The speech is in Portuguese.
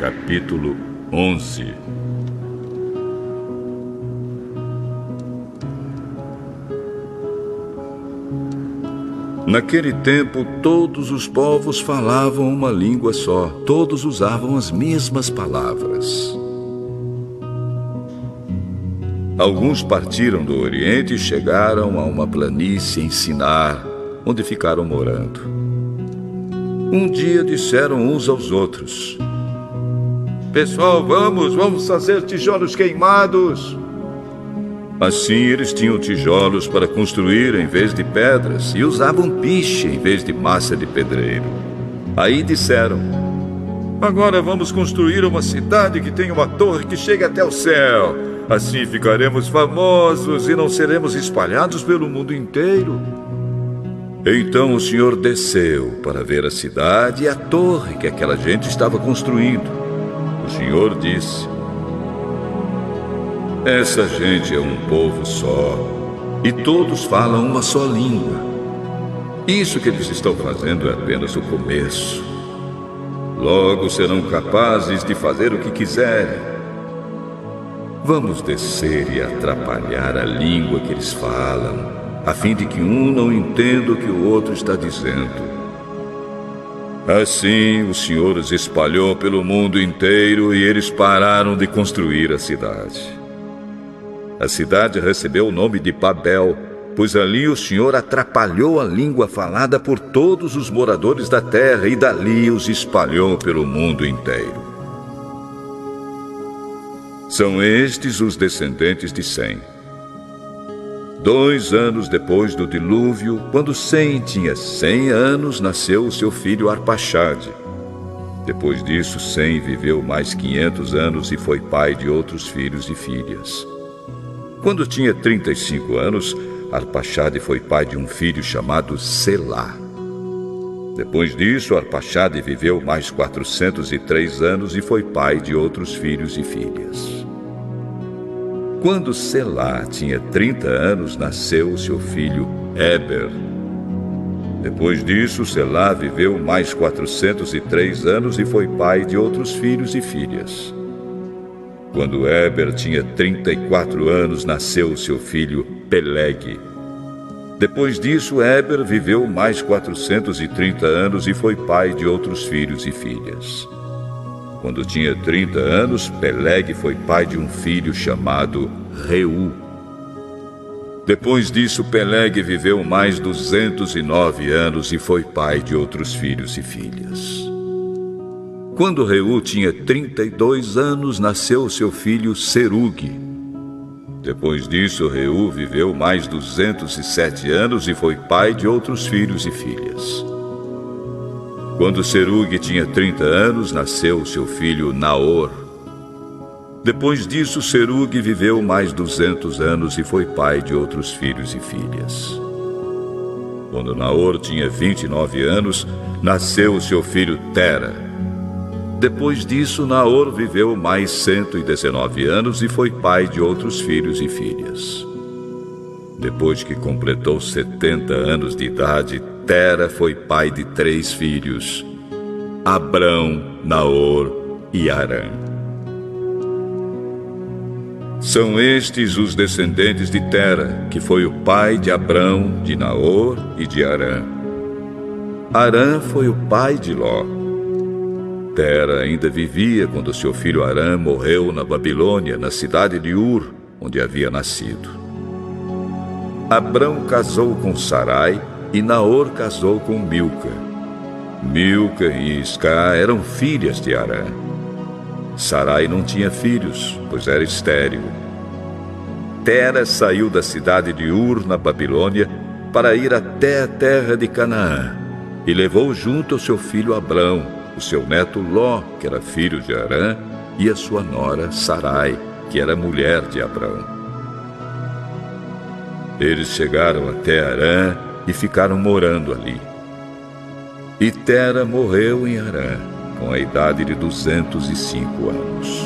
capítulo 11. Naquele tempo, todos os povos falavam uma língua só. Todos usavam as mesmas palavras. Alguns partiram do Oriente e chegaram a uma planície em Sinar, onde ficaram morando. Um dia disseram uns aos outros: "Pessoal, vamos fazer tijolos queimados." Assim, eles tinham tijolos para construir em vez de pedras e usavam piche em vez de massa de pedreiro. Aí disseram: "Agora vamos construir uma cidade que tenha uma torre que chegue até o céu. Assim ficaremos famosos e não seremos espalhados pelo mundo inteiro." Então o Senhor desceu para ver a cidade e a torre que aquela gente estava construindo. O Senhor disse: "Essa gente é um povo só, e todos falam uma só língua. Isso que eles estão fazendo é apenas o começo. Logo serão capazes de fazer o que quiserem. Vamos descer e atrapalhar a língua que eles falam, a fim de que um não entenda o que o outro está dizendo." Assim, o Senhor os espalhou pelo mundo inteiro e eles pararam de construir a cidade. A cidade recebeu o nome de Babel, pois ali o Senhor atrapalhou a língua falada por todos os moradores da terra e dali os espalhou pelo mundo inteiro. São estes os descendentes de Sem. 2 anos depois do dilúvio, quando Sem tinha 100 anos, nasceu o seu filho Arpaxade. Depois disso, Sem viveu mais 500 anos e foi pai de outros filhos e filhas. Quando tinha 35 anos, Arpaxade foi pai de um filho chamado Selá. Depois disso, Arpaxade viveu mais 403 anos e foi pai de outros filhos e filhas. Quando Selá tinha 30 anos, nasceu o seu filho Éber. Depois disso, Selá viveu mais 403 anos e foi pai de outros filhos e filhas. Quando Éber tinha 34 anos, nasceu o seu filho Peleg. Depois disso, Éber viveu mais 430 anos e foi pai de outros filhos e filhas. Quando tinha 30 anos, Peleg foi pai de um filho chamado Reu. Depois disso, Peleg viveu mais 209 anos e foi pai de outros filhos e filhas. Quando Reu tinha 32 anos, nasceu seu filho Serug. Depois disso, Reu viveu mais 207 anos e foi pai de outros filhos e filhas. Quando Serug tinha 30 anos, nasceu seu filho Naor. Depois disso, Serug viveu mais 200 anos e foi pai de outros filhos e filhas. Quando Naor tinha 29 anos, nasceu seu filho Tera. Depois disso, Naor viveu mais 119 anos e foi pai de outros filhos e filhas. Depois que completou 70 anos de idade, Tera foi pai de 3 filhos: Abrão, Naor e Harã. São estes os descendentes de Tera, que foi o pai de Abrão, de Naor e de Harã. Harã foi o pai de Ló. Tera ainda vivia quando seu filho Harã morreu na Babilônia, na cidade de Ur, onde havia nascido. Abrão casou com Sarai e Naor casou com Milca. Milca e Isca eram filhas de Harã. Sarai não tinha filhos, pois era estéril. Tera saiu da cidade de Ur, na Babilônia, para ir até a terra de Canaã, e levou junto o seu filho Abrão, o seu neto Ló, que era filho de Harã, e a sua nora Sarai, que era mulher de Abrão. Eles chegaram até Harã e ficaram morando ali. E Tera morreu em Harã, com a idade de 205 anos.